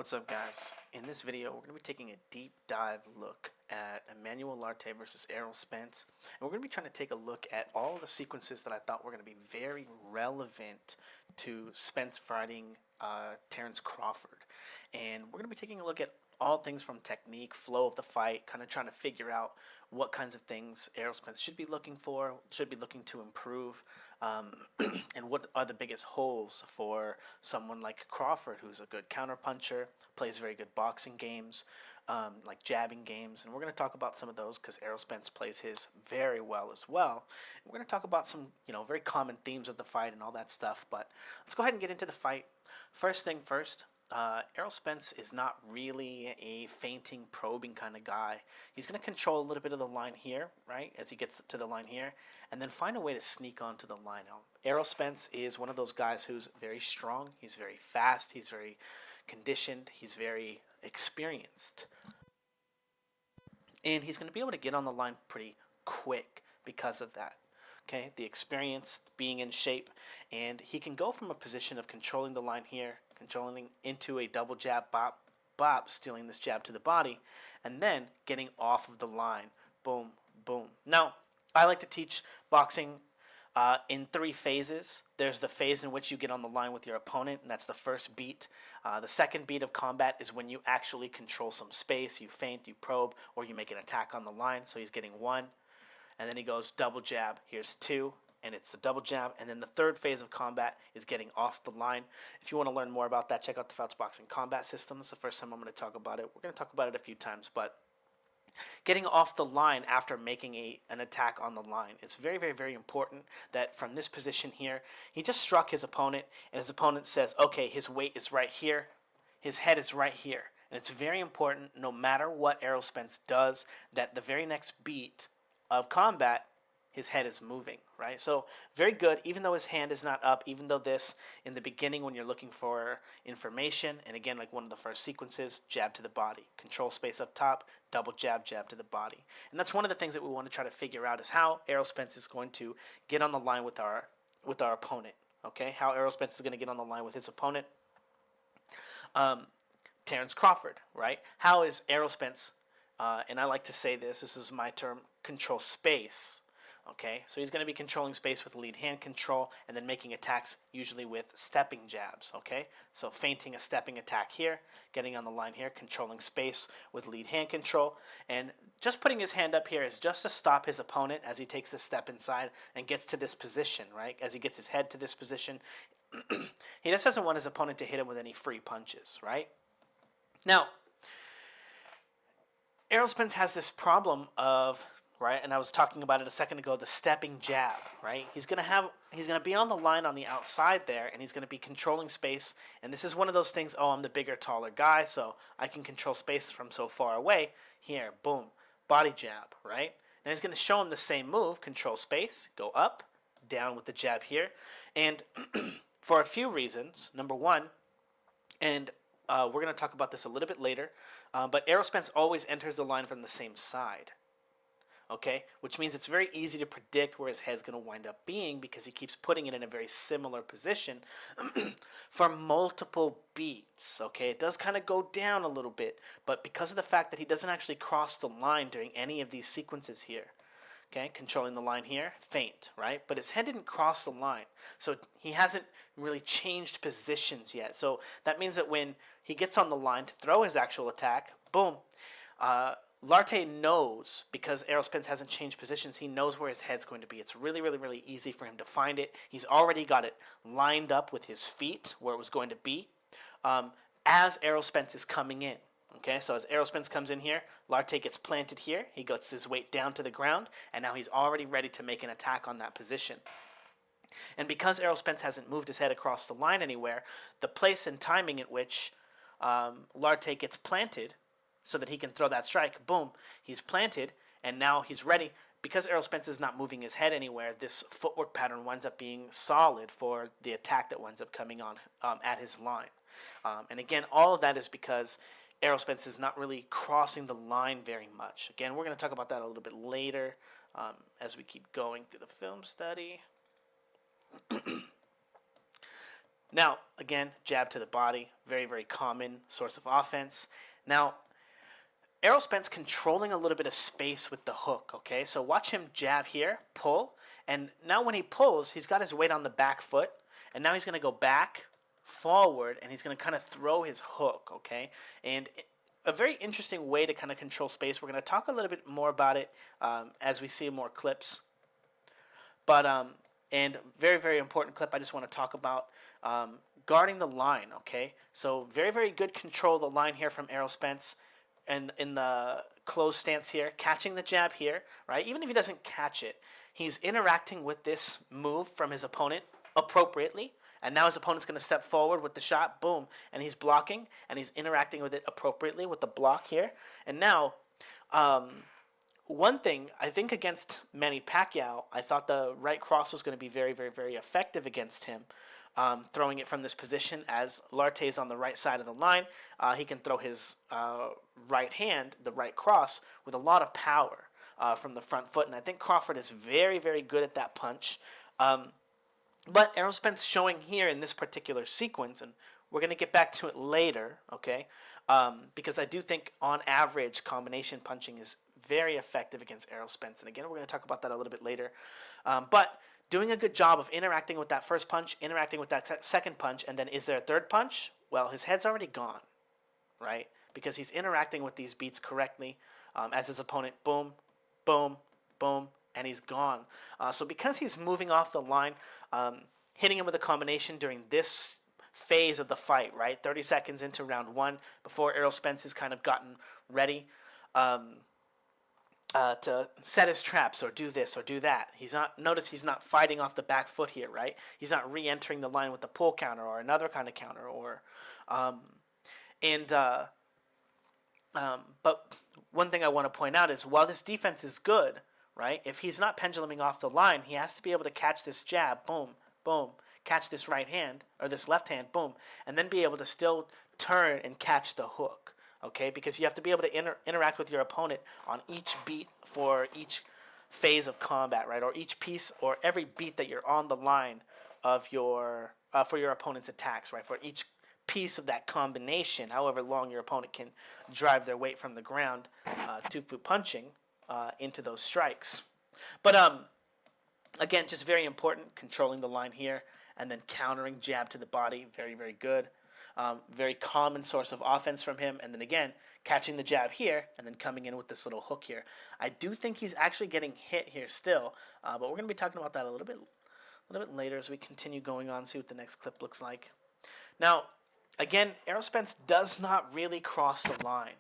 What's up, guys? In this video, we're going to be taking a deep dive look at Emmanuel Lartey versus Errol Spence. And we're going to be trying to take a look at all the sequences that I thought were going to be very relevant to Spence fighting Terence Crawford. And we're going to be taking a look at all things from technique, flow of the fight, kind of trying to figure out what kinds of things Errol Spence should be looking for, should be looking to improve, and what are the biggest holes for someone like Crawford, who's a good counterpuncher, plays very good boxing games, like jabbing games. And we're going to talk about some of those because Errol Spence plays his very well as well. And we're going to talk about some, very common themes of the fight and all that stuff. But let's go ahead and get into the fight. First thing first. Errol Spence is not really a feinting, probing kind of guy. He's going to control a little bit of the line here, right, as he gets to the line here, and then find a way to sneak onto the line. Now, Errol Spence is one of those guys who's very strong. He's very fast. He's very conditioned. He's very experienced. And he's going to be able to get on the line pretty quick because of that. Okay, the experience, being in shape, and he can go from a position of controlling the line here, controlling into a double jab, bop, stealing this jab to the body, and then getting off of the line, boom, boom. Now, I like to teach boxing in 3 phases. There's the phase in which you get on the line with your opponent, and that's the first beat. The second beat of combat is when you actually control some space, you feint, you probe, or you make an attack on the line, so he's getting 1. And then he goes double jab. Here's 2, and it's a double jab. And then the third phase of combat is getting off the line. If you want to learn more about that, check out the Fouts Boxing Combat System. It's the first time I'm going to talk about it. We're going to talk about it a few times, but getting off the line after making an attack on the line. It's very, very, very important that from this position here, he just struck his opponent, and his opponent says, okay, his weight is right here. His head is right here. And it's very important, no matter what Errol Spence does, that the very next beat of combat, his head is moving, right? So very good, even though his hand is not up, even though this, in the beginning when you're looking for information, and again, like one of the first sequences, jab to the body, control space up top, double jab, jab to the body. And that's one of the things that we want to try to figure out is how Errol Spence is going to get on the line with our opponent, okay? How Errol Spence is going to get on the line with his opponent. Terence Crawford, right? How is Errol Spence, and I like to say this is my term, control space, okay? So he's going to be controlling space with lead hand control and then making attacks usually with stepping jabs, okay? So feinting a stepping attack here, getting on the line here, controlling space with lead hand control, and just putting his hand up here is just to stop his opponent as he takes the step inside and gets to this position, right? As he gets his head to this position, he just doesn't want his opponent to hit him with any free punches, right? Now, Errol Spence has this problem of, right, and I was talking about it a second ago, the stepping jab, right? He's gonna be on the line on the outside there, and he's gonna be controlling space. And this is one of those things. Oh, I'm the bigger, taller guy, so I can control space from so far away. Here, boom, body jab, right? And he's gonna show him the same move, control space, go up, down with the jab here, and for a few reasons. Number one, and we're going to talk about this a little bit later, but Errol Spence always enters the line from the same side, okay? Which means it's very easy to predict where his head's going to wind up being because he keeps putting it in a very similar position for multiple beats, okay? It does kind of go down a little bit, but because of the fact that he doesn't actually cross the line during any of these sequences here, okay, controlling the line here, feint, right? But his head didn't cross the line, so he hasn't really changed positions yet. So that means that when he gets on the line to throw his actual attack, boom, Lartey knows, because Errol Spence hasn't changed positions, he knows where his head's going to be. It's really, really, really easy for him to find it. He's already got it lined up with his feet where it was going to be as Errol Spence is coming in. Okay, so as Errol Spence comes in here, Lartey gets planted here. He gets his weight down to the ground, and now he's already ready to make an attack on that position. And because Errol Spence hasn't moved his head across the line anywhere, the place and timing at which Lartey gets planted so that he can throw that strike, boom, he's planted, and now he's ready. Because Errol Spence is not moving his head anywhere, this footwork pattern winds up being solid for the attack that winds up coming on at his line. And again, all of that is because Errol Spence is not really crossing the line very much. Again, we're going to talk about that a little bit later as we keep going through the film study. Now, again, jab to the body, very, very common source of offense. Now, Errol Spence controlling a little bit of space with the hook, okay? So watch him jab here, pull, and now when he pulls, he's got his weight on the back foot, and now he's going to go back, forward, and he's going to kind of throw his hook, okay? And a very interesting way to kind of control space. We're going to talk a little bit more about it as we see more clips. But, and very, very important clip I just want to talk about, guarding the line, okay? So very, very good control of the line here from Errol Spence. And in the closed stance here, catching the jab here, right? Even if he doesn't catch it, he's interacting with this move from his opponent appropriately. And now his opponent's going to step forward with the shot, boom, and he's blocking, and he's interacting with it appropriately with the block here. And now, one thing, I think against Manny Pacquiao, I thought the right cross was going to be very, very, very effective against him. Throwing it from this position as Larte is on the right side of the line. He can throw his right hand, the right cross, with a lot of power from the front foot. And I think Crawford is very, very good at that punch. But Errol Spence showing here in this particular sequence, and we're going to get back to it later, okay? Because I do think, on average, combination punching is very effective against Errol Spence. And again, we're going to talk about that a little bit later. But doing a good job of interacting with that first punch, interacting with that second punch, and then is there a third punch? Well, his head's already gone, right? Because he's interacting with these beats correctly as his opponent, boom, boom, boom, and he's gone. So because he's moving off the line, hitting him with a combination during this phase of the fight, right? 30 seconds into round one, before Errol Spence has kind of gotten ready to set his traps or do this or do that. Notice he's not fighting off the back foot here, right? He's not re-entering the line with a pull counter or another kind of counter but one thing I want to point out is, while this defense is good, right? If he's not penduluming off the line, he has to be able to catch this jab, boom, boom, catch this right hand or this left hand, boom, and then be able to still turn and catch the hook. Okay, because you have to be able to interact with your opponent on each beat for each phase of combat, right? Or each piece or every beat that you're on the line of your for your opponent's attacks, right? For each piece of that combination, however long your opponent can drive their weight from the ground, 2-foot punching into those strikes. But again, just very important, controlling the line here and then countering jab to the body, very, very good. Very common source of offense from him. And then again, catching the jab here and then coming in with this little hook here. I do think he's actually getting hit here still, but we're going to be talking about that a little bit later as we continue going on, see what the next clip looks like. Now, again, Errol Spence does not really cross the line.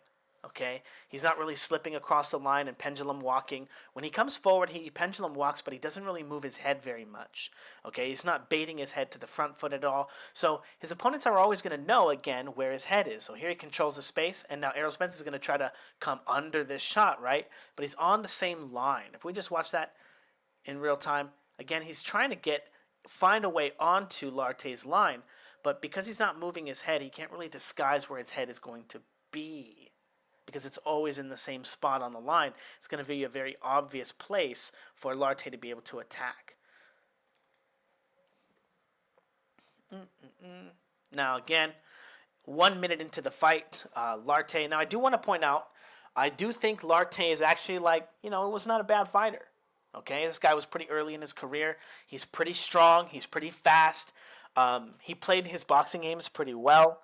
Okay, he's not really slipping across the line and pendulum walking. When he comes forward, he pendulum walks, but he doesn't really move his head very much. Okay, he's not baiting his head to the front foot at all. So his opponents are always going to know, again, where his head is. So here he controls the space, and now Errol Spence is going to try to come under this shot, right? But he's on the same line. If we just watch that in real time, again, he's trying to find a way onto Larte's line, but because he's not moving his head, he can't really disguise where his head is going to be, because it's always in the same spot on the line. It's going to be a very obvious place for Larte to be able to attack. Now, again, 1 minute into the fight, Larte. Now, I do want to point out, I do think Larte is actually it was not a bad fighter. Okay, this guy was pretty early in his career. He's pretty strong. He's pretty fast. He played his boxing games pretty well.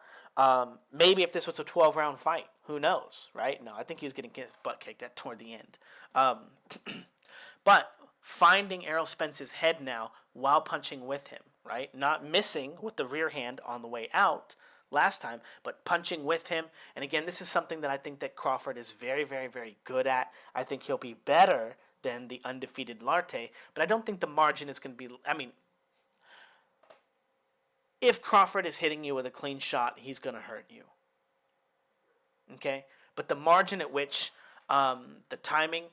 Maybe if this was a 12-round fight, who knows, right? No, I think he was getting his butt kicked at toward the end. But finding Errol Spence's head now while punching with him, right? Not missing with the rear hand on the way out last time, but punching with him. And again, this is something that I think that Crawford is very, very, very good at. I think he'll be better than the undefeated Larte, but I don't think the margin is going to be, if Crawford is hitting you with a clean shot, he's going to hurt you. Okay? But the margin at which the timing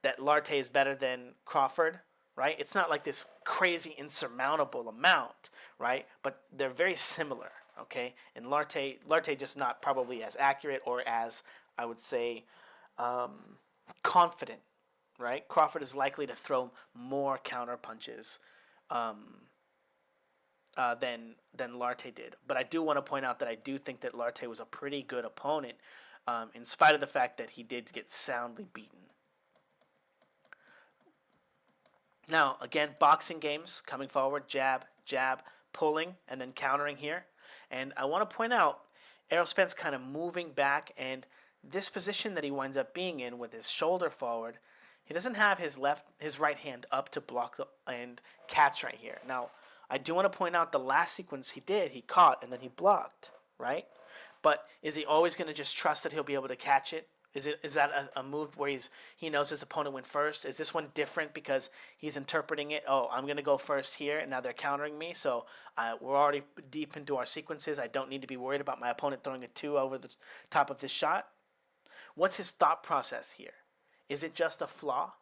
that Larte is better than Crawford, right? It's not like this crazy insurmountable amount, right? But they're very similar, okay? And Larte just not probably as accurate or as, I would say, confident, right? Crawford is likely to throw more counter punches than Larte did. But I do want to point out that I do think that Larte was a pretty good opponent, in spite of the fact that he did get soundly beaten. Now, again, boxing games, coming forward, jab, jab, pulling, and then countering here. And I want to point out, Errol Spence kind of moving back, and this position that he winds up being in with his shoulder forward, he doesn't have his right hand up to block and catch right here. Now, I do want to point out the last sequence he did, he caught and then he blocked, right? But is he always going to just trust that he'll be able to catch it? Is that a move where he knows his opponent went first? Is this one different because he's interpreting it? Oh, I'm going to go first here, and now they're countering me, so we're already deep into our sequences. I don't need to be worried about my opponent throwing a 2 over the top of this shot. What's his thought process here? Is it just a flaw?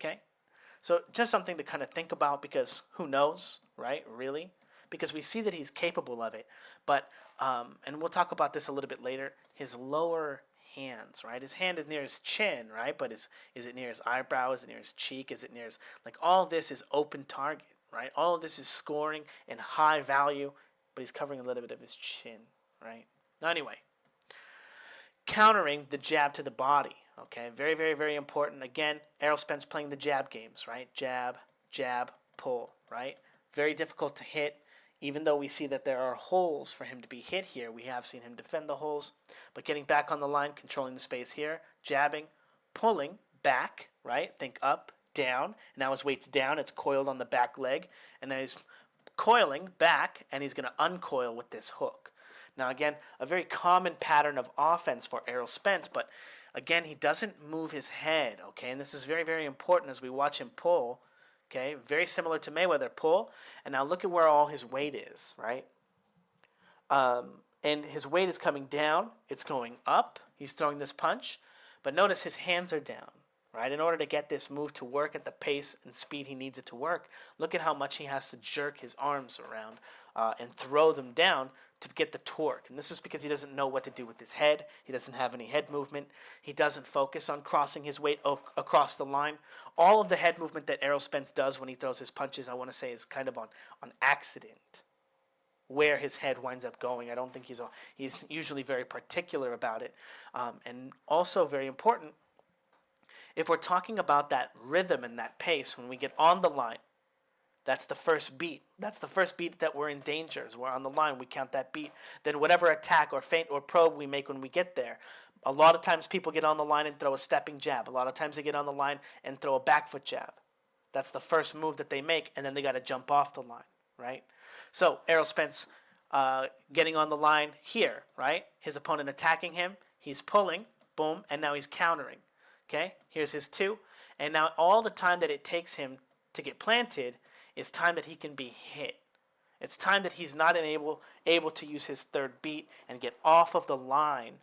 Okay, so just something to kind of think about, because who knows, right, really? Because we see that he's capable of it, but, and we'll talk about this a little bit later, his lower hands, right? His hand is near his chin, right? But is it near his eyebrow? Is it near his cheek? Is it near his, like, all this is open target, right? All of this is scoring and high value, but he's covering a little bit of his chin, right? Now, anyway, countering the jab to the body, okay? Very, very, very important. Again, Errol Spence playing the jab games, right? Jab, jab, pull, right? Very difficult to hit. Even though we see that there are holes for him to be hit here, we have seen him defend the holes. But getting back on the line, controlling the space here, jabbing, pulling, back, right? Think up, down. Now his weight's down, it's coiled on the back leg. And now he's coiling back, and he's going to uncoil with this hook. Now again, a very common pattern of offense for Errol Spence, but again, he doesn't move his head, okay? And this is very, very important as we watch him pull. Okay, very similar to Mayweather, pull, and now look at where all his weight is, right? And his weight is coming down, it's going up, he's throwing this punch, but notice his hands are down, right? In order to get this move to work at the pace and speed he needs it to work, look at how much he has to jerk his arms around and throw them down to get the torque. And this is because he doesn't know what to do with his head. He doesn't have any head movement. He doesn't focus on crossing his weight across the line. All of the head movement that Errol Spence does when he throws his punches, I want to say, is kind of on accident, where his head winds up going. I don't think he's usually very particular about it. And also very important, if we're talking about that rhythm and that pace, when we get on the line, that's the first beat. That's the first beat that we're in danger. As we're on the line, we count that beat. Then whatever attack or feint or probe we make when we get there. A lot of times people get on the line and throw a stepping jab. A lot of times they get on the line and throw a back foot jab. That's the first move that they make, and then they got to jump off the line, right? So Errol Spence getting on the line here, right? His opponent attacking him. He's pulling, boom, and now he's countering. Okay, here's his 2. And now all the time that it takes him to get planted, it's time that he can be hit. It's time that he's not able to use his third beat and get off of the line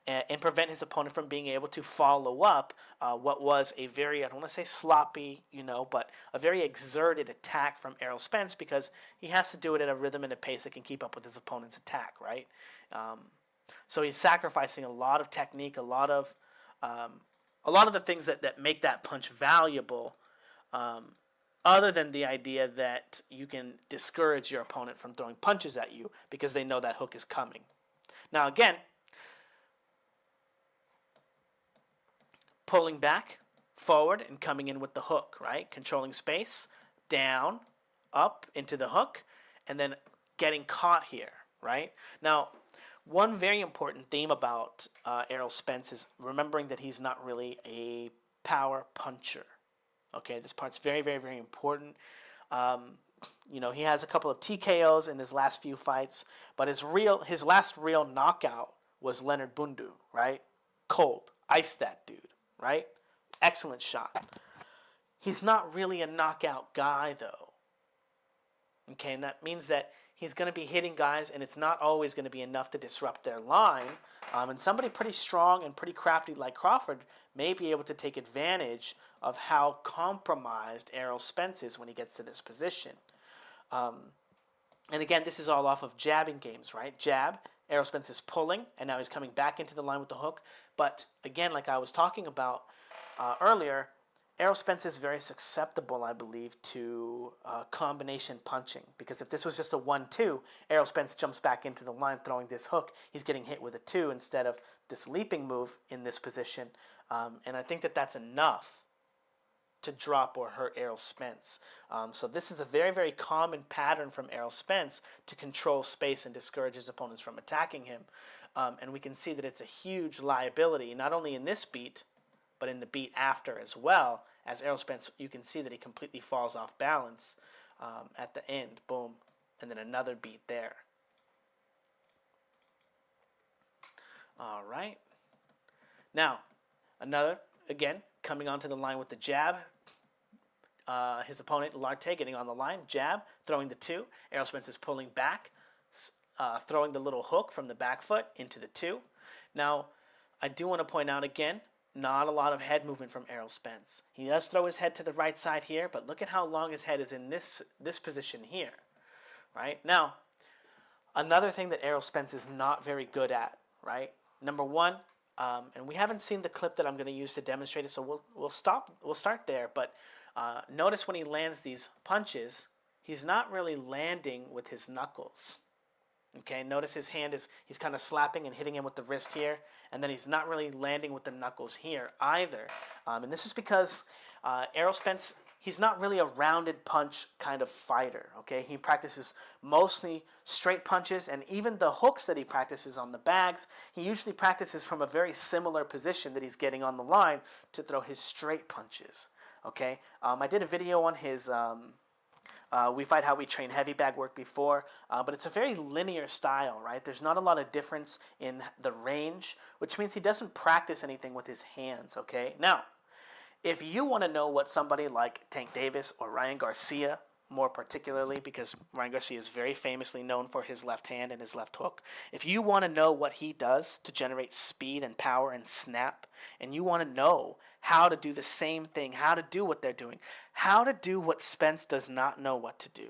and prevent his opponent from being able to follow up what was a very, I don't want to say sloppy, but a very exerted attack from Errol Spence, because he has to do it at a rhythm and a pace that can keep up with his opponent's attack, right? So he's sacrificing a lot of technique, a lot of the things that make that punch valuable, other than the idea that you can discourage your opponent from throwing punches at you because they know that hook is coming. Now again, pulling back, forward, and coming in with the hook, right? Controlling space, down, up, into the hook, and then getting caught here, right? Now, one very important theme about Errol Spence is remembering that he's not really a power puncher. Okay, this part's very, very, very important. He has a couple of TKOs in his last few fights, but his last real knockout was Leonard Bundu, right? Cold, iced that dude, right? Excellent shot. He's not really a knockout guy, though. Okay, and that means that he's going to be hitting guys, and it's not always going to be enough to disrupt their line. And somebody pretty strong and pretty crafty like Crawford may be able to take advantage of how compromised Errol Spence is when he gets to this position. And again, this is all off of jabbing games, right? Jab, Errol Spence is pulling, and now he's coming back into the line with the hook. But again, like I was talking about earlier, Errol Spence is very susceptible, I believe, to combination punching, because if this was just a 1-2, Errol Spence jumps back into the line throwing this hook. He's getting hit with a 2 instead of this leaping move in this position, and I think that that's enough to drop or hurt Errol Spence. So this is a very, very common pattern from Errol Spence to control space and discourage his opponents from attacking him, and we can see that it's a huge liability, not only in this beat, but in the beat after as well. As Errol Spence, you can see that he completely falls off balance at the end. Boom. And then another beat there. All right. Now, another, again, coming onto the line with the jab. His opponent, Larte, getting on the line. Jab, throwing the 2. Errol Spence is pulling back, throwing the little hook from the back foot into the 2. Now, I do want to point out again, not a lot of head movement from Errol Spence. He does throw his head to the right side here, but look at how long his head is in this position here, right? Now, another thing that Errol Spence is not very good at, right? Number one, and we haven't seen the clip that I'm going to use to demonstrate it, so we'll start there. But notice when he lands these punches, he's not really landing with his knuckles. Okay, notice his hand he's kind of slapping and hitting him with the wrist here, and then he's not really landing with the knuckles here either. And this is because Errol Spence, he's not really a rounded punch kind of fighter. Okay, he practices mostly straight punches, and even the hooks that he practices on the bags, he usually practices from a very similar position that he's getting on the line to throw his straight punches. Okay, I did a video on his We Fight How We Train heavy bag work before, but it's a very linear style, right? There's not a lot of difference in the range, which means he doesn't practice anything with his hands, okay? Now, if you want to know what somebody like Tank Davis or Ryan Garcia, more particularly because Ryan Garcia is very famously known for his left hand and his left hook, if you want to know what he does to generate speed and power and snap, and you want to know how to do the same thing, how to do what they're doing, how to do what Spence does not know what to do,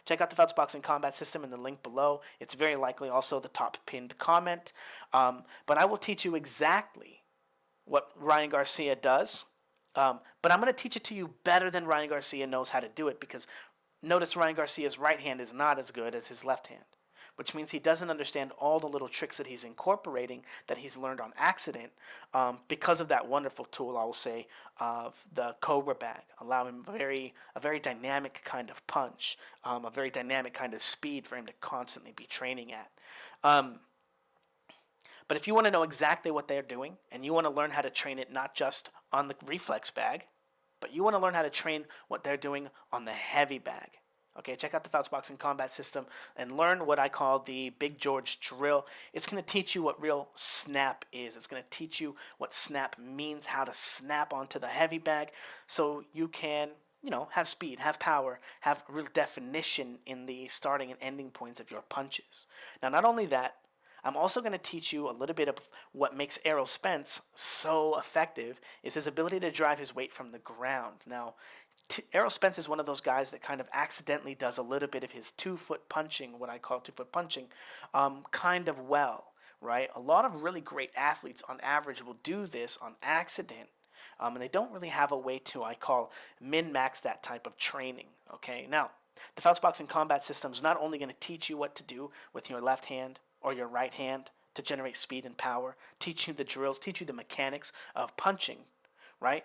check out the Fouts Boxing Combat System in the link below. It's very likely also the top pinned comment. But I will teach you exactly what Ryan Garcia does. But I'm going to teach it to you better than Ryan Garcia knows how to do it, because notice Ryan Garcia's right hand is not as good as his left hand, which means he doesn't understand all the little tricks that he's incorporating that he's learned on accident because of that wonderful tool, I will say, of the Cobra bag, allowing a very dynamic kind of punch, a very dynamic kind of speed for him to constantly be training at. But if you want to know exactly what they're doing, and you want to learn how to train it not just on the reflex bag, but you want to learn how to train what they're doing on the heavy bag, okay, check out the Fouts Boxing Combat System and learn what I call the Big George drill. It's going to teach you what real snap is. It's going to teach you what snap means, how to snap onto the heavy bag so you can, have speed, have power, have real definition in the starting and ending points of your punches. Now, not only that, I'm also going to teach you a little bit of what makes Errol Spence so effective is his ability to drive his weight from the ground. Now, Errol Spence is one of those guys that kind of accidentally does a little bit of his 2-foot punching, what I call 2-foot punching, kind of well, right? A lot of really great athletes on average will do this on accident, and they don't really have a way to, I call, min-max that type of training, okay? Now, the Fouts Boxing Combat System is not only going to teach you what to do with your left hand or your right hand to generate speed and power, teach you the drills, teach you the mechanics of punching, right?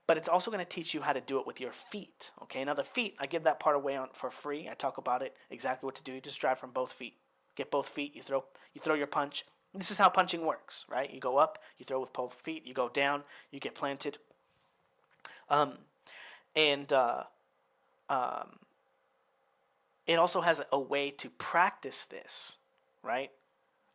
But it's also going to teach you how to do it with your feet, okay? Now the feet, I give that part away for free. I talk about it, exactly what to do. You just drive from both feet. Get both feet, you throw your punch. This is how punching works, right? You go up, you throw with both feet, you go down, you get planted. It also has a way to practice this, right?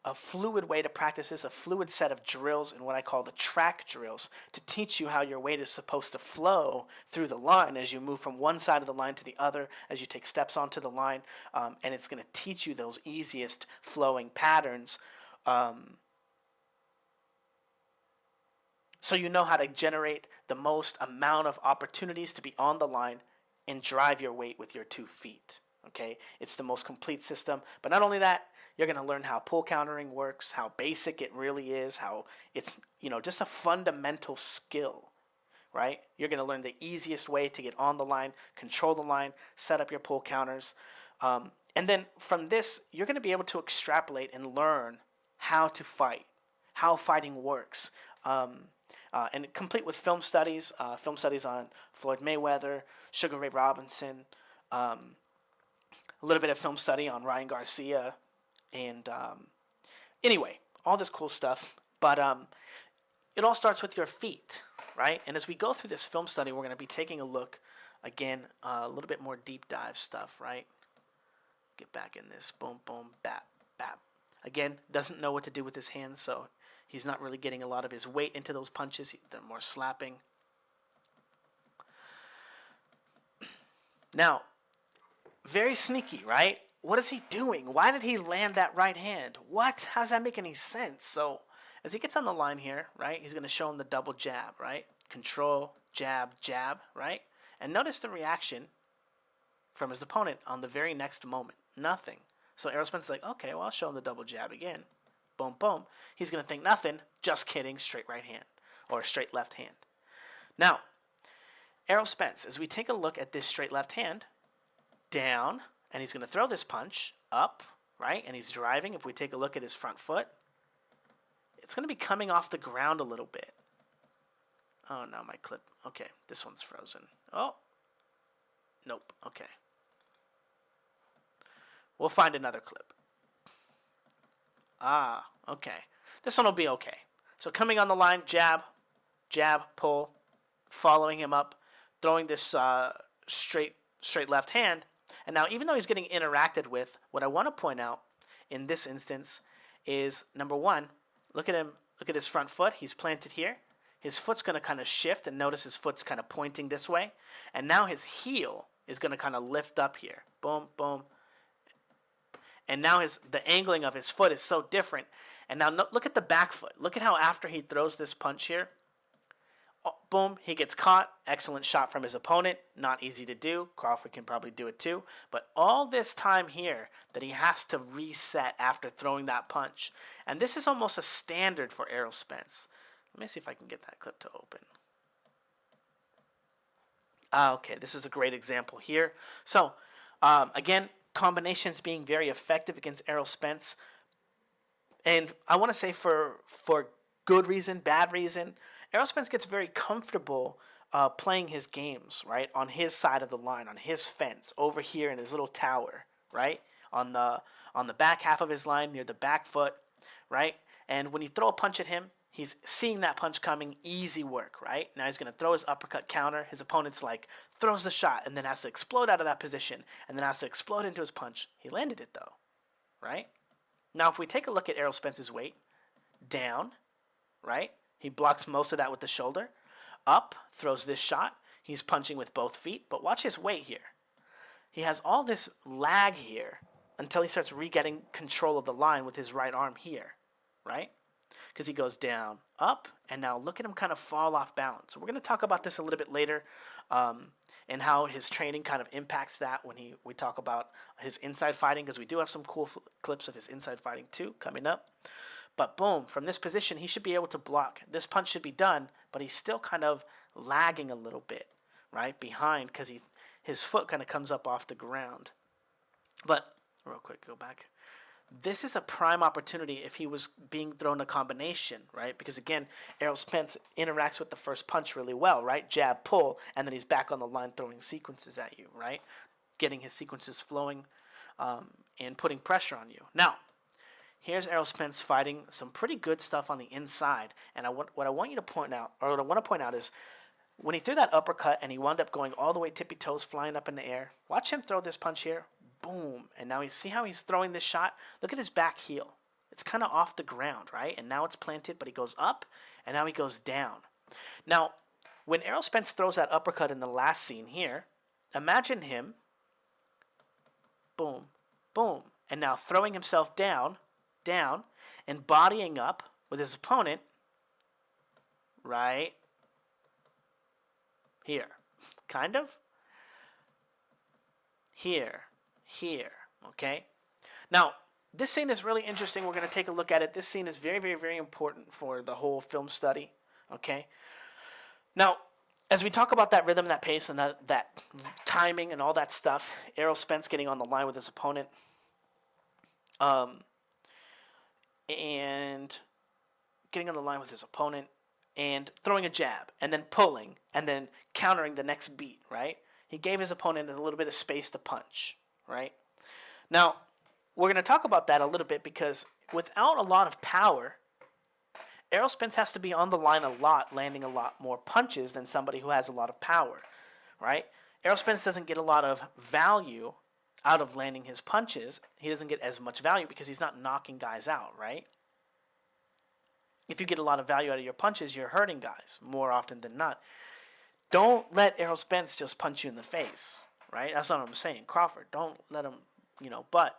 A fluid way to practice this, a fluid set of drills and what I call the track drills to teach you how your weight is supposed to flow through the line as you move from one side of the line to the other, as you take steps onto the line, and it's going to teach you those easiest flowing patterns so you know how to generate the most amount of opportunities to be on the line and drive your weight with your 2 feet. Okay, it's the most complete system. But not only that, you're going to learn how pull countering works, how basic it really is, how it's, just a fundamental skill, right? You're going to learn the easiest way to get on the line, control the line, set up your pull counters. And then from this, you're going to be able to extrapolate and learn how to fight, how fighting works. And complete with film studies on Floyd Mayweather, Sugar Ray Robinson, a little bit of film study on Ryan Garcia, and anyway, all this cool stuff. But it all starts with your feet, right? And as we go through this film study, we're going to be taking a look, again, a little bit more deep dive stuff, right? Get back in this. Boom, boom, bap, bap. Again, doesn't know what to do with his hands, so he's not really getting a lot of his weight into those punches. They're more slapping. Now, very sneaky, right? What is he doing? Why did he land that right hand? What? How does that make any sense? So as he gets on the line here, right, he's going to show him the double jab, right? Control, jab, jab, right? And notice the reaction from his opponent on the very next moment. Nothing. So Errol Spence is like, okay, well, I'll show him the double jab again. Boom, boom. He's going to think nothing. Just kidding. Straight right hand or straight left hand. Now, Errol Spence, as we take a look at this straight left hand, down, and he's going to throw this punch up, right? And he's driving. If we take a look at his front foot, it's going to be coming off the ground a little bit. Oh, no, my clip. Okay, this one's frozen. Oh, nope. Okay. We'll find another clip. Ah, okay. This one will be okay. So coming on the line, jab, jab, pull, following him up, throwing this straight left hand. And now, even though he's getting interacted with, what I want to point out in this instance is, number one, look at him. Look at his front foot. He's planted here. His foot's going to kind of shift, and notice his foot's kind of pointing this way. And now his heel is going to kind of lift up here. Boom, boom. And now the angling of his foot is so different. And now look at the back foot. Look at how after he throws this punch here, boom, he gets caught. Excellent shot from his opponent. Not easy to do. Crawford can probably do it too. But all this time here that he has to reset after throwing that punch. And this is almost a standard for Errol Spence. Let me see if I can get that clip to open. Okay, this is a great example here. So, again, combinations being very effective against Errol Spence. And I want to say for good reason, bad reason, Errol Spence gets very comfortable playing his games, right, on his side of the line, on his fence, over here in his little tower, right, on the back half of his line near the back foot, right? And when you throw a punch at him, he's seeing that punch coming, easy work, right? Now he's going to throw his uppercut counter. His opponent's like, throws the shot and then has to explode out of that position and then has to explode into his punch. He landed it, though, right? Now, if we take a look at Errol Spence's weight, down, right? He blocks most of that with the shoulder. Up, throws this shot. He's punching with both feet, but watch his weight here. He has all this lag here until he starts re-getting control of the line with his right arm here, right? Because he goes down, up, and now look at him kind of fall off balance. So we're going to talk about this a little bit later and how his training kind of impacts that when we talk about his inside fighting, because we do have some cool clips of his inside fighting too coming up. But boom, from this position, he should be able to block. This punch should be done, but he's still kind of lagging a little bit, right, behind because his foot kind of comes up off the ground. But real quick, go back. This is a prime opportunity if he was being thrown a combination, right? Because, again, Errol Spence interacts with the first punch really well, right? Jab, pull, and then he's back on the line throwing sequences at you, right? Getting his sequences flowing and putting pressure on you. Now, here's Errol Spence fighting some pretty good stuff on the inside. And what I want you to point out, or what I want to point out is when he threw that uppercut and he wound up going all the way tippy toes, flying up in the air, watch him throw this punch here. Boom. And now you see how he's throwing this shot? Look at his back heel. It's kind of off the ground, right? And now it's planted, but he goes up, and now he goes down. Now, when Errol Spence throws that uppercut in the last scene here, imagine him, boom, boom, and now throwing himself down, and bodying up with his opponent right here. Kind of. Here, okay? Now, this scene is really interesting. We're going to take a look at it. This scene is very, very, very important for the whole film study, okay? Now, as we talk about that rhythm, that pace, and that timing and all that stuff, Errol Spence getting on the line with his opponent, and getting on the line with his opponent, and throwing a jab, and then pulling, and then countering the next beat, right? He gave his opponent a little bit of space to punch, right? Now, we're going to talk about that a little bit because without a lot of power, Errol Spence has to be on the line a lot, landing a lot more punches than somebody who has a lot of power, right? Errol Spence doesn't get a lot of value out of landing his punches. He doesn't get as much value because he's not knocking guys out, right? If you get a lot of value out of your punches, you're hurting guys more often than not. Don't let Errol Spence just punch you in the face, right? That's not what I'm saying. Crawford, don't let him, but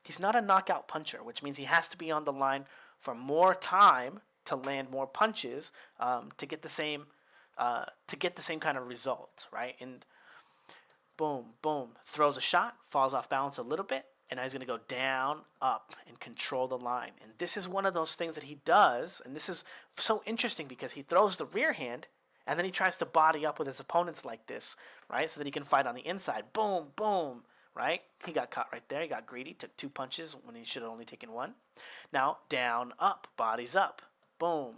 he's not a knockout puncher, which means he has to be on the line for more time to land more punches to get the same kind of result, right? And boom, boom, throws a shot, falls off balance a little bit, and now he's going to go down, up, and control the line. And this is one of those things that he does, and this is so interesting because he throws the rear hand, and then he tries to body up with his opponents like this, right, so that he can fight on the inside. Boom, boom, right? He got caught right there. He got greedy, took 2 punches when he should have only taken 1. Now, down, up, bodies up. Boom.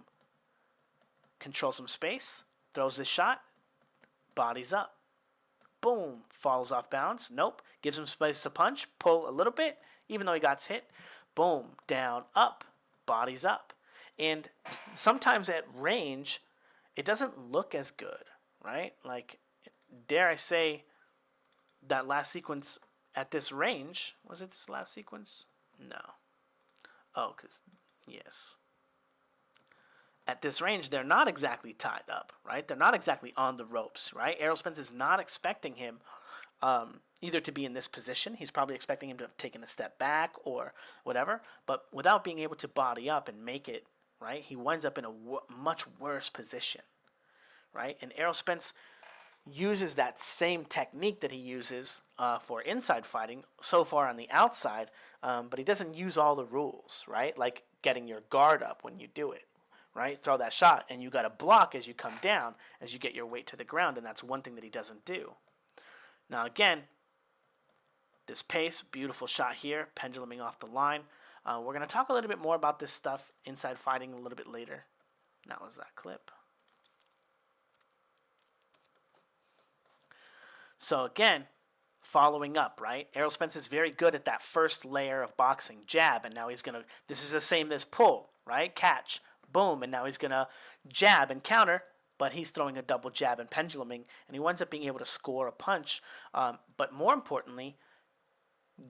Controls some space, throws this shot, bodies up. Boom, falls off balance. Nope. Gives him space to punch, pull a little bit, even though he got hit. Boom, down, up, bodies up. And sometimes at range, it doesn't look as good, right? Like, dare I say, that last sequence at this range, was it this last sequence? No. Oh, because, yes. At this range, they're not exactly tied up, right? They're not exactly on the ropes, right? Errol Spence is not expecting him either to be in this position. He's probably expecting him to have taken a step back or whatever. But without being able to body up and make it, right, he winds up in a much worse position, right? And Errol Spence uses that same technique that he uses for inside fighting so far on the outside, but he doesn't use all the rules, right? Like getting your guard up when you do it. Right? Throw that shot, and you got to block as you come down, as you get your weight to the ground, and that's one thing that he doesn't do. Now, again, this pace, beautiful shot here, penduluming off the line. We're going to talk a little bit more about this stuff inside fighting a little bit later. That was that clip. So, again, following up, right? Errol Spence is very good at that first layer of boxing, jab, and now he's going to, this is the same as pull, right? Catch. Boom, and now he's going to jab and counter, but he's throwing a double jab and penduluming, and he winds up being able to score a punch. But more importantly,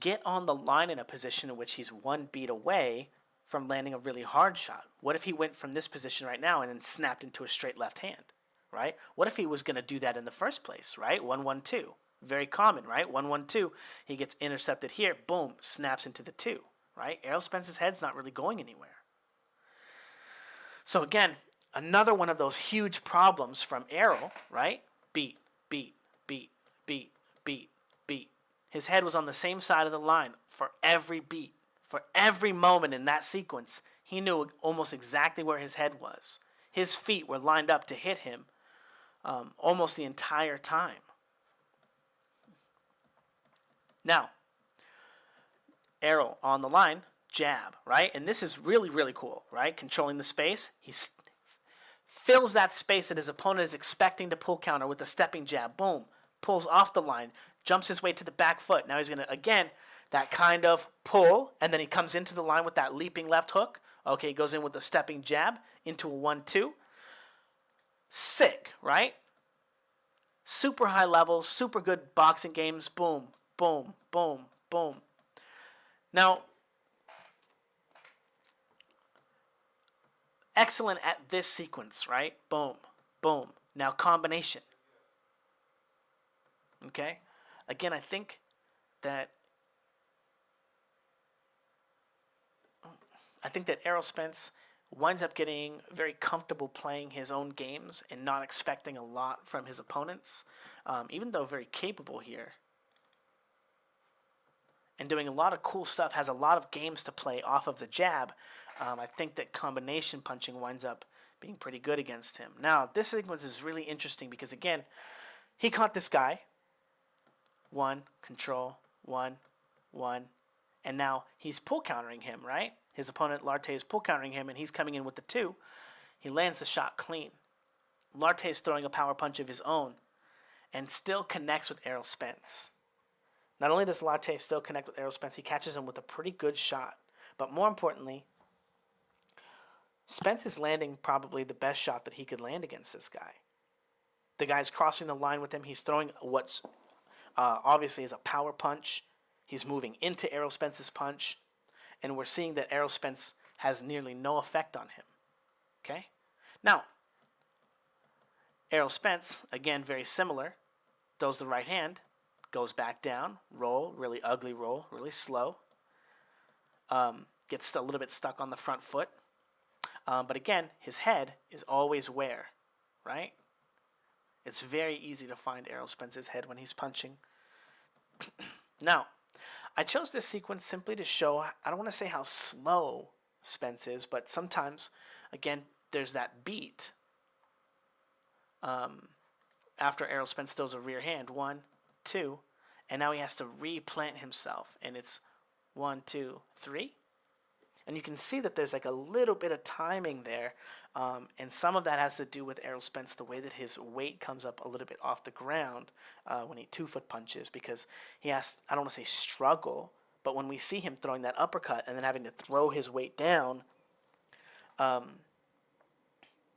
get on the line in a position in which he's 1 beat away from landing a really hard shot. What if he went from this position right now and then snapped into a straight left hand, right? What if he was going to do that in the first place, right? 1-1-2. Very common, right? 1-1-2. He gets intercepted here. Boom, snaps into the 2, right? Errol Spence's head's not really going anywhere. So again, another one of those huge problems from Errol, right? Beat, beat, beat, beat, beat, beat. His head was on the same side of the line for every beat, for every moment in that sequence. He knew almost exactly where his head was. His feet were lined up to hit him almost the entire time. Now, Errol on the line, jab, right? And this is really, really cool, right? Controlling the space. He fills that space that his opponent is expecting to pull counter with a stepping jab. Boom. Pulls off the line. Jumps his way to the back foot. Now he's going to, again, that kind of pull, and then he comes into the line with that leaping left hook. Okay, he goes in with the stepping jab into a 1-2. Sick, right? Super high level, super good boxing games. Boom, boom, boom, boom. Now, excellent at this sequence, right? Boom, boom. Now combination. Okay? Again, I think that Errol Spence winds up getting very comfortable playing his own games and not expecting a lot from his opponents, even though very capable here. And doing a lot of cool stuff, has a lot of games to play off of the jab. I think that combination punching winds up being pretty good against him. Now, this sequence is really interesting because, again, he caught this guy. 1, control, 1, 1. And now he's pull countering him, right? His opponent, Larte, is pull countering him, and he's coming in with the 2. He lands the shot clean. Larte is throwing a power punch of his own and still connects with Errol Spence. Not only does Larte still connect with Errol Spence, he catches him with a pretty good shot. But more importantly, Spence is landing probably the best shot that he could land against this guy. The guy's crossing the line with him. He's throwing what's obviously is a power punch. He's moving into Errol Spence's punch. And we're seeing that Errol Spence has nearly no effect on him. Okay? Now, Errol Spence, again, very similar. Throws the right hand. Goes back down. Roll. Really ugly roll. Really slow. Gets a little bit stuck on the front foot. But again, his head is always where, right? It's very easy to find Errol Spence's head when he's punching. Now, I chose this sequence simply to show, I don't want to say how slow Spence is, but sometimes, again, there's that beat. After Errol Spence throws a rear hand, 1, 2, and now he has to replant himself, and it's 1, 2, 3. And you can see that there's like a little bit of timing there. And some of that has to do with Errol Spence, the way that his weight comes up a little bit off the ground when he 2-foot punches, because he has, I don't want to say struggle, but when we see him throwing that uppercut and then having to throw his weight down,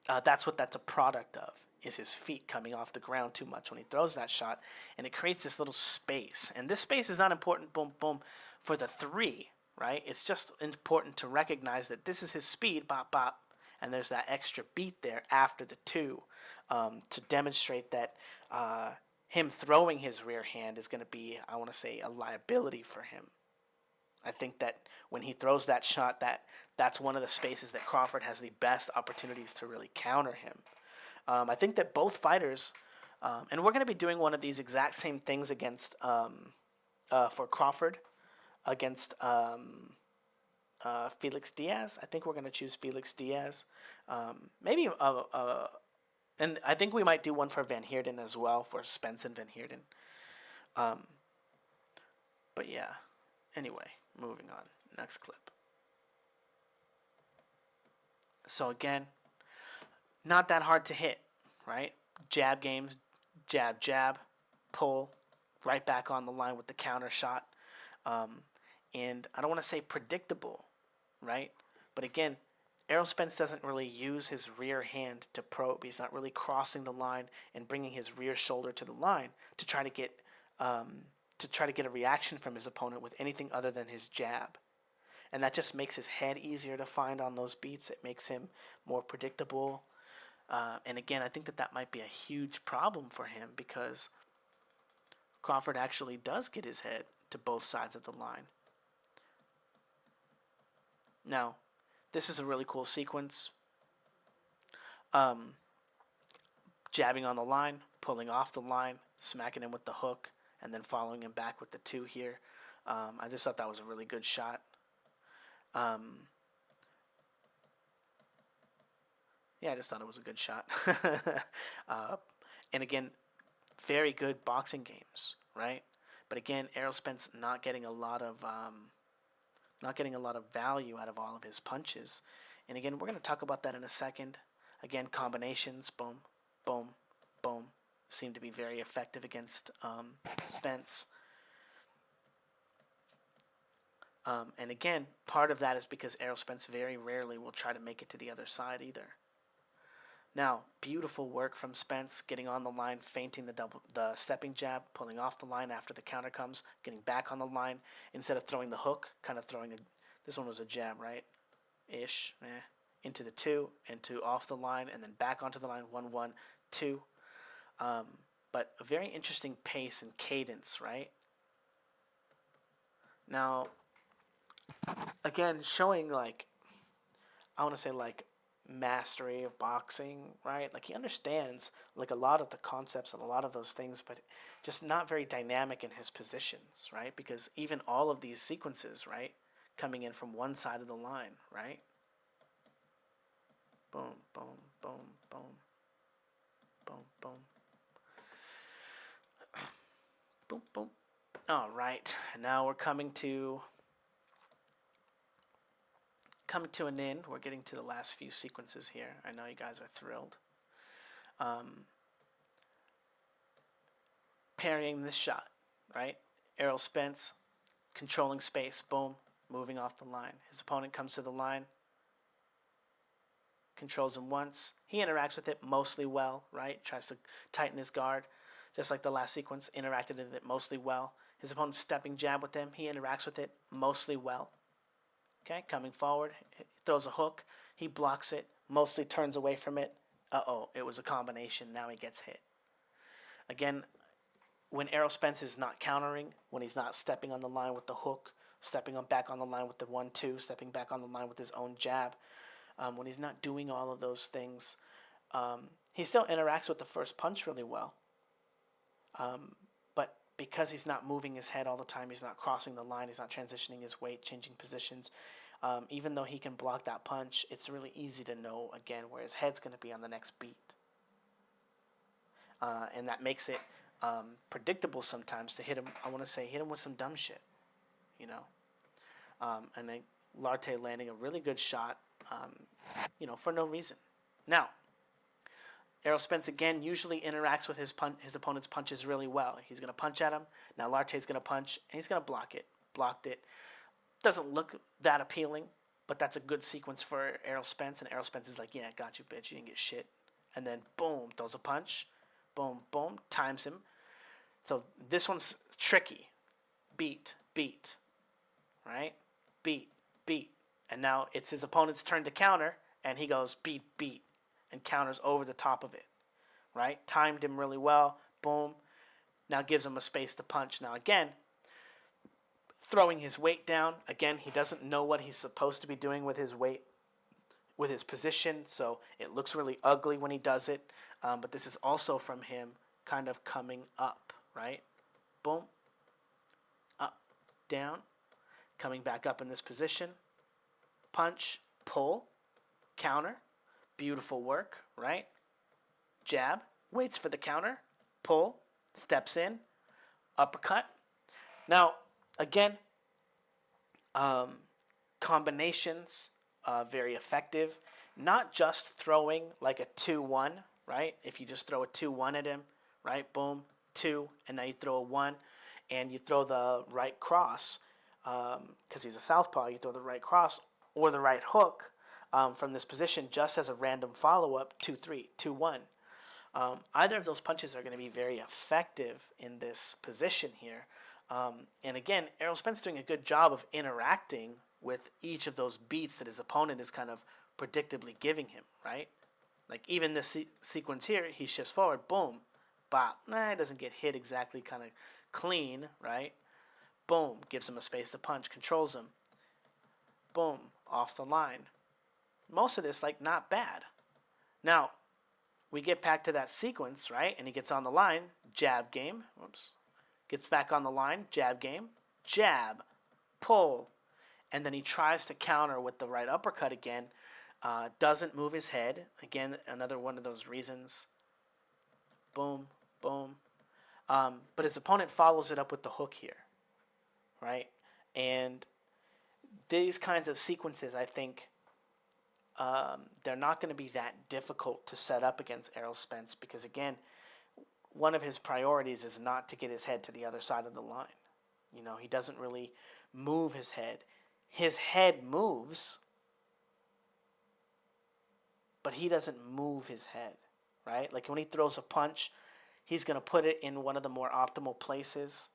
that's what that's a product of, is his feet coming off the ground too much when he throws that shot. And it creates this little space. And this space is not important, boom, boom, for the 3. Right? It's just important to recognize that this is his speed, bop, bop, and there's that extra beat there after the 2 to demonstrate that him throwing his rear hand is going to be, I want to say, a liability for him. I think that when he throws that shot, that's one of the spaces that Crawford has the best opportunities to really counter him. I think that both fighters, and we're going to be doing one of these exact same things against for Crawford, against Felix Diaz. I think we're going to choose Felix Diaz. Maybe, and I think we might do one for Van Heerden as well, for Spence and Van Heerden. But yeah, anyway, moving on. Next clip. So again, not that hard to hit, right? Jab games, jab, jab, pull, right back on the line with the counter shot. And I don't want to say predictable, right? But again, Errol Spence doesn't really use his rear hand to probe. He's not really crossing the line and bringing his rear shoulder to the line to try to get a reaction from his opponent with anything other than his jab. And that just makes his head easier to find on those beats. It makes him more predictable. And again, I think that might be a huge problem for him, because Crawford actually does get his head to both sides of the line. Now, this is a really cool sequence. Jabbing on the line, pulling off the line, smacking him with the hook, and then following him back with the 2 here. I just thought that was a really good shot. Yeah, I just thought it was a good shot. And again, very good boxing games, right? But again, Errol Spence not getting a lot of value out of all of his punches. And again, we're going to talk about that in a second. Again, combinations, boom, boom, boom, seem to be very effective against Spence. And again, part of that is because Errol Spence very rarely will try to make it to the other side either. Now, beautiful work from Spence, getting on the line, feinting the stepping jab, pulling off the line after the counter comes, getting back on the line instead of throwing the hook, kind of throwing this one was a jab, right? Ish, into the 2, into off the line, and then back onto the line, 1, 1, 2. But a very interesting pace and cadence, right? Now, again, showing I want to say mastery of boxing, right? He understands a lot of the concepts and a lot of those things, but just not very dynamic in his positions, right? Because even all of these sequences, right, coming in from one side of the line, right? Boom, boom, boom, boom, boom, boom, boom, boom. All right, now we're coming to an end. We're getting to the last few sequences here. I know you guys are thrilled. Parrying this shot, right? Errol Spence controlling space, boom, moving off the line. His opponent comes to the line, controls him once. He interacts with it mostly well, right? Tries to tighten his guard, just like the last sequence, interacted with it mostly well. His opponent's stepping jab with him. He interacts with it mostly well. Okay, coming forward, throws a hook. He blocks it, mostly turns away from it. Uh-oh, it was a combination. Now he gets hit. Again, when Errol Spence is not countering, when he's not stepping on the line with the hook, stepping back on the line with the 1-2, stepping back on the line with his own jab, when he's not doing all of those things, he still interacts with the first punch really well. But because he's not moving his head all the time, he's not crossing the line, he's not transitioning his weight, changing positions, even though he can block that punch, it's really easy to know, again, where his head's going to be on the next beat. And that makes it predictable sometimes to hit him. I want to say hit him with some dumb shit, you know. And then Lartey landing a really good shot, you know, for no reason. Now, Errol Spence again usually interacts with his opponent's punches really well. He's going to punch at him. Now Lartey's going to punch and he's going to block it. Blocked it. Doesn't look that appealing, but that's a good sequence for Errol Spence. And Errol Spence is like, yeah, got you, bitch. You didn't get shit. And then boom, throws a punch. Boom, boom, times him. So this one's tricky. Beat, beat, right? Beat, beat. And now it's his opponent's turn to counter, and he goes beat, beat, and counters over the top of it, right? Timed him really well. Boom. Now gives him a space to punch. Now again, throwing his weight down. Again, he doesn't know what he's supposed to be doing with his weight, with his position, so it looks really ugly when he does it. But this is also from him kind of coming up, right? Boom. Up, down. Coming back up in this position. Punch, pull, counter. Beautiful work, right? Jab, waits for the counter, pull, steps in, uppercut. Now, again, combinations, very effective. Not just throwing like a 2-1, right? If you just throw a 2-1 at him, right? Boom, 2, and now you throw a 1, and you throw the right cross, because he's a southpaw, you throw the right cross or the right hook from this position just as a random follow-up, 2-3, 2-1. Either of those punches are going to be very effective in this position here. And again, Errol Spence doing a good job of interacting with each of those beats that his opponent is kind of predictably giving him, right? Like even this sequence here, he shifts forward, boom, bop. It doesn't get hit exactly kind of clean, right? Boom, gives him a space to punch, controls him. Boom, off the line. Most of this, like, not bad. Now, we get back to that sequence, right? And he gets on the line, jab game. Whoops. Gets back on the line, jab game. Jab, pull. And then he tries to counter with the right uppercut again. Doesn't move his head. Again, another one of those reasons. Boom, boom. But his opponent follows it up with the hook here, right? And these kinds of sequences, I think, they're not going to be that difficult to set up against Errol Spence because, again, one of his priorities is not to get his head to the other side of the line. You know, he doesn't really move his head. His head moves, but he doesn't move his head, right? Like when he throws a punch, he's going to put it in one of the more optimal places,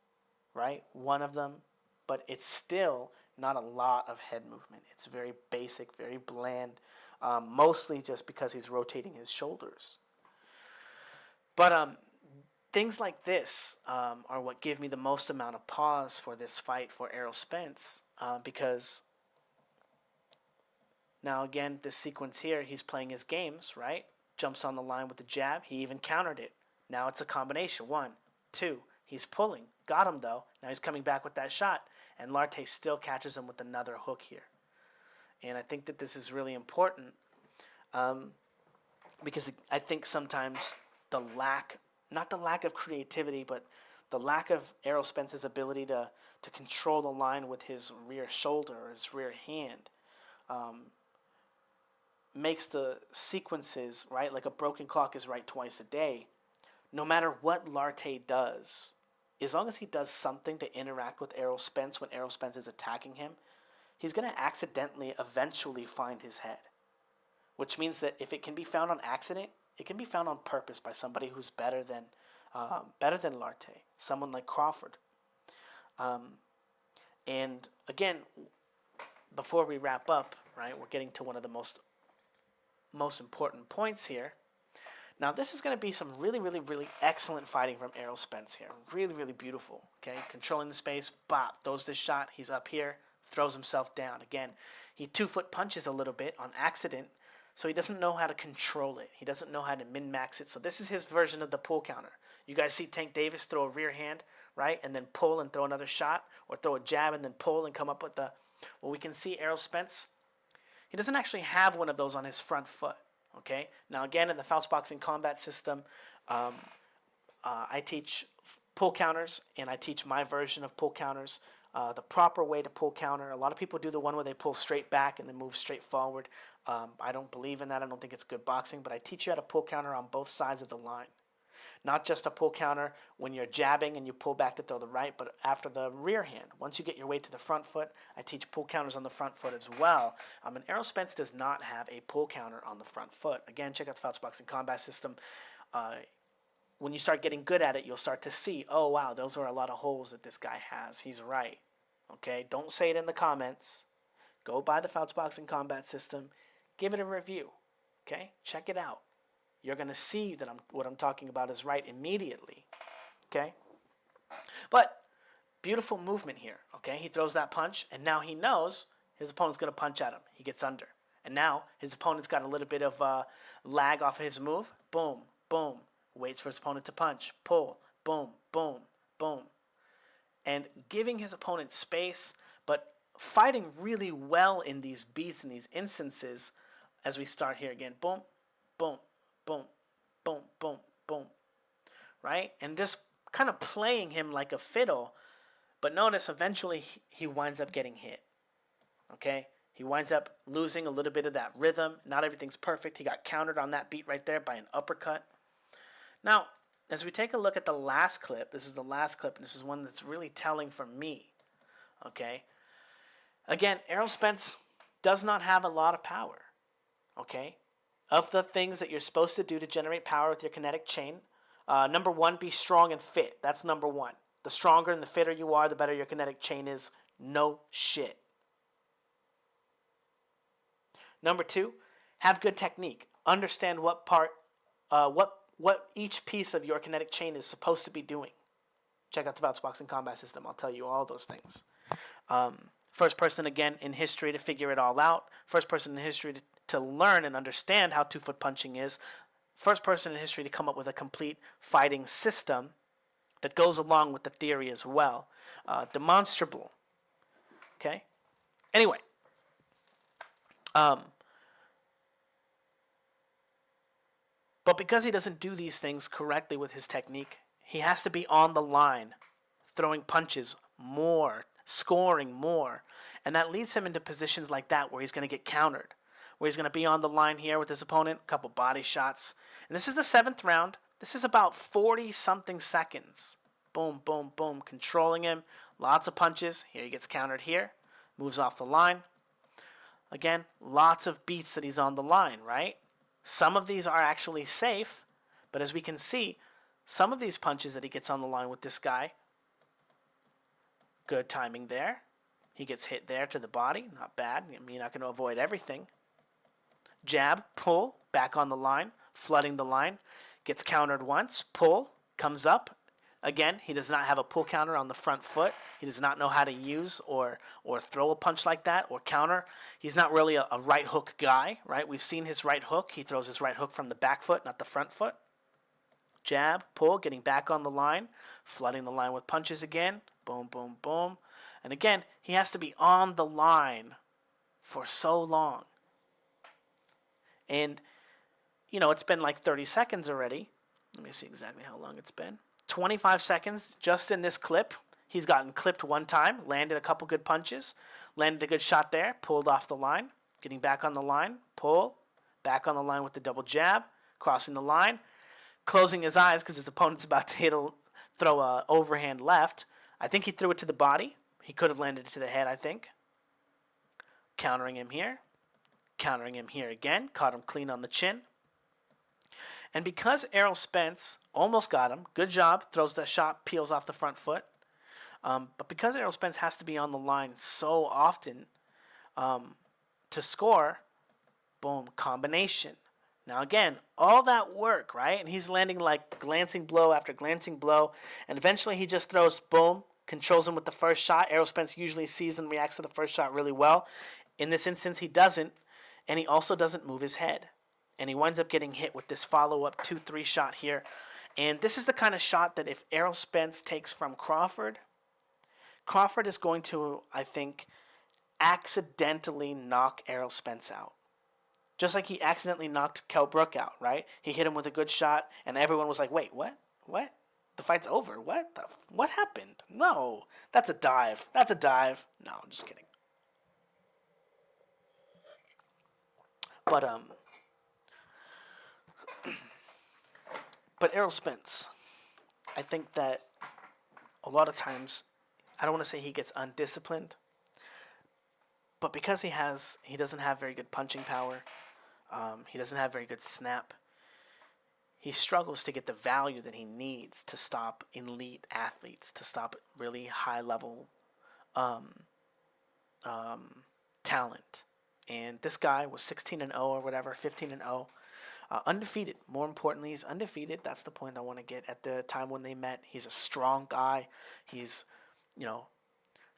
right? One of them, but it's still not a lot of head movement. It's very basic, very bland, mostly just because he's rotating his shoulders. But things like this are what give me the most amount of pause for this fight for Errol Spence because now, again, this sequence here, he's playing his games, right? Jumps on the line with the jab. He even countered it. Now it's a combination. 1, 2. He's pulling. Got him, though. Now he's coming back with that shot. And Lartey still catches him with another hook here. And I think that this is really important. because I think sometimes not the lack of creativity, but the lack of Errol Spence's ability to control the line with his rear shoulder or his rear hand makes the sequences, right? Like a broken clock is right twice a day. No matter what Lartey does, as long as he does something to interact with Errol Spence when Errol Spence is attacking him, he's going to accidentally eventually find his head. Which means that if it can be found on accident, it can be found on purpose by somebody who's better than Lartey, someone like Crawford. And again, before we wrap up, right, we're getting to one of the most important points here. Now, this is going to be some really, really, really excellent fighting from Errol Spence here. Really, really beautiful. Okay, controlling the space, bop, throws this shot. He's up here, throws himself down. Again, he 2-foot punches a little bit on accident, so he doesn't know how to control it. He doesn't know how to min-max it. So this is his version of the pull counter. You guys see Tank Davis throw a rear hand, right, and then pull and throw another shot, or throw a jab and then pull and come up with the... Well, we can see Errol Spence, he doesn't actually have one of those on his front foot. Okay. Now, again, in the Fouts boxing combat system, I teach pull counters, and I teach my version of pull counters. The proper way to pull counter. A lot of people do the one where they pull straight back and then move straight forward. I don't believe in that. I don't think it's good boxing, but I teach you how to pull counter on both sides of the line. Not just a pull counter when you're jabbing and you pull back to throw the right, but after the rear hand. Once you get your weight to the front foot, I teach pull counters on the front foot as well. And Errol Spence does not have a pull counter on the front foot. Again, check out the Fouts Boxing Combat System. When you start getting good at it, you'll start to see, oh, wow, those are a lot of holes that this guy has. He's right. Okay, don't say it in the comments. Go buy the Fouts Boxing Combat System. Give it a review. Okay, check it out. You're going to see that what I'm talking about is right immediately, okay? But beautiful movement here, okay? He throws that punch, and now he knows his opponent's going to punch at him. He gets under. And now his opponent's got a little bit of lag off of his move. Boom, boom. Waits for his opponent to punch. Pull, boom, boom, boom. And giving his opponent space, but fighting really well in these beats, in these instances, as we start here again. Boom, boom. Boom, boom, boom, boom, right? And just kind of playing him like a fiddle. But notice eventually he winds up getting hit, okay? He winds up losing a little bit of that rhythm. Not everything's perfect. He got countered on that beat right there by an uppercut. Now, as we take a look at the last clip, this is the last clip, and this is one that's really telling for me, okay? Again, Errol Spence does not have a lot of power, okay? Of the things that you're supposed to do to generate power with your kinetic chain, number one, be strong and fit. That's number one. The stronger and the fitter you are, the better your kinetic chain is. No shit. Number two, have good technique. Understand what part, what each piece of your kinetic chain is supposed to be doing. Check out the Fouts Boxing Combat System. I'll tell you all those things. First person, again, in history to figure it all out. First person in history to learn and understand how 2-foot punching is. First person in history to come up with a complete fighting system that goes along with the theory as well. Demonstrable. Okay? Anyway. But because he doesn't do these things correctly with his technique, he has to be on the line, throwing punches more, scoring more. And that leads him into positions like that where he's going to get countered, where he's going to be on the line here with his opponent, a couple body shots. And this is the 7th round. This is about 40-something seconds. Boom, boom, boom, controlling him. Lots of punches. Here he gets countered here. Moves off the line. Again, lots of beats that he's on the line, right? Some of these are actually safe, but as we can see, some of these punches that he gets on the line with this guy, good timing there. He gets hit there to the body. Not bad. I mean, you're not going to avoid everything. Jab, pull, back on the line, flooding the line. Gets countered once, pull, comes up. Again, he does not have a pull counter on the front foot. He does not know how to use or throw a punch like that or counter. He's not really a right hook guy, right? We've seen his right hook. He throws his right hook from the back foot, not the front foot. Jab, pull, getting back on the line, flooding the line with punches again. Boom, boom, boom. And again, he has to be on the line for so long. And, it's been like 30 seconds already. Let me see exactly how long it's been. 25 seconds just in this clip. He's gotten clipped one time, landed a couple good punches, landed a good shot there, pulled off the line, getting back on the line, pull, back on the line with the double jab, crossing the line, closing his eyes because his opponent's about to throw a overhand left. I think he threw it to the body. He could have landed it to the head, I think. Countering him here again, caught him clean on the chin. And because Errol Spence almost got him, good job, throws that shot, peels off the front foot. But because Errol Spence has to be on the line so often to score, boom, combination. Now again, all that work, right? And he's landing like glancing blow after glancing blow. And eventually he just throws, boom, controls him with the first shot. Errol Spence usually sees and reacts to the first shot really well. In this instance, he doesn't. And he also doesn't move his head. And he winds up getting hit with this follow-up 2-3 shot here. And this is the kind of shot that if Errol Spence takes from Crawford, Crawford is going to, I think, accidentally knock Errol Spence out. Just like he accidentally knocked Kell Brook out, right? He hit him with a good shot, and everyone was like, wait, what? What? The fight's over. What happened? No, that's a dive. That's a dive. No, I'm just kidding. But Errol Spence, I think that a lot of times, I don't want to say he gets undisciplined, but because he doesn't have very good punching power, he doesn't have very good snap, he struggles to get the value that he needs to stop elite athletes, to stop really high-level talent. And this guy was 16-0 or whatever, 15-0. Undefeated. More importantly, he's undefeated. That's the point I want to get. At the time when they met, he's a strong guy. He's,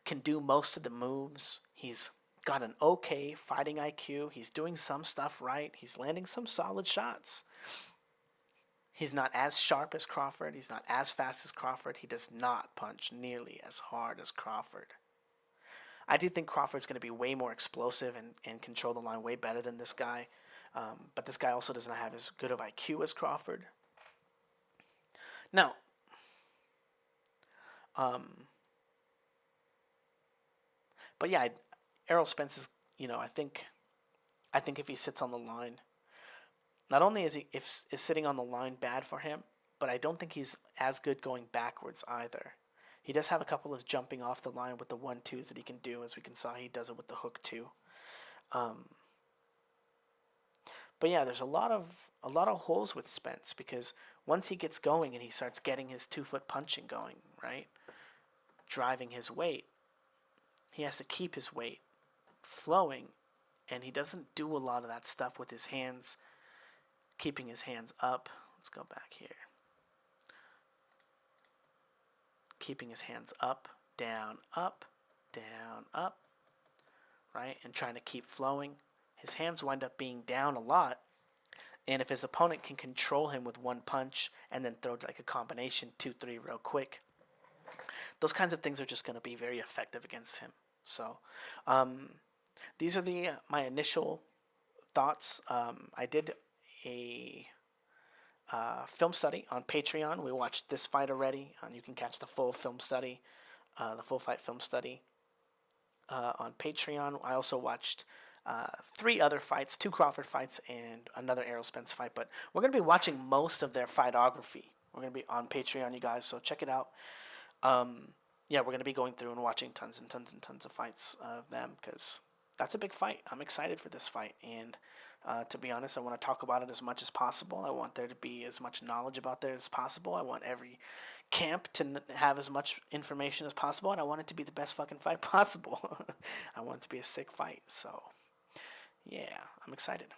can do most of the moves. He's got an okay fighting IQ. He's doing some stuff right. He's landing some solid shots. He's not as sharp as Crawford. He's not as fast as Crawford. He does not punch nearly as hard as Crawford. I do think Crawford's going to be way more explosive and control the line way better than this guy. But this guy also doesn't have as good of IQ as Crawford. Now, but yeah, Errol Spence is, I think if he sits on the line, not only is sitting on the line bad for him, but I don't think he's as good going backwards either. He does have a couple of jumping off the line with the 1-2s that he can do, as we can saw he does it with the hook too. But yeah, there's a lot of holes with Spence, because once he gets going and he starts getting his 2-foot punching going, right, driving his weight, he has to keep his weight flowing, and he doesn't do a lot of that stuff with his hands, keeping his hands up. Let's go back here. Keeping his hands up, down, up, right, and trying to keep flowing. His hands wind up being down a lot, and if his opponent can control him with one punch and then throw like a combination 2-3 real quick, those kinds of things are just going to be very effective against him. So these are my initial thoughts. I did a film study on Patreon. We watched this fight already, and you can catch the full film study, the full fight film study on Patreon. I also watched 3 other fights, 2 Crawford fights and another Errol Spence fight, but we're going to be watching most of their fightography. We're going to be on Patreon, you guys, so check it out. Yeah, we're going to be going through and watching tons and tons and tons of fights of them, because that's a big fight. I'm excited for this fight, and to be honest, I want to talk about it as much as possible. I want there to be as much knowledge about there as possible. I want every camp to have as much information as possible, and I want it to be the best fucking fight possible. I want it to be a sick fight, so yeah, I'm excited.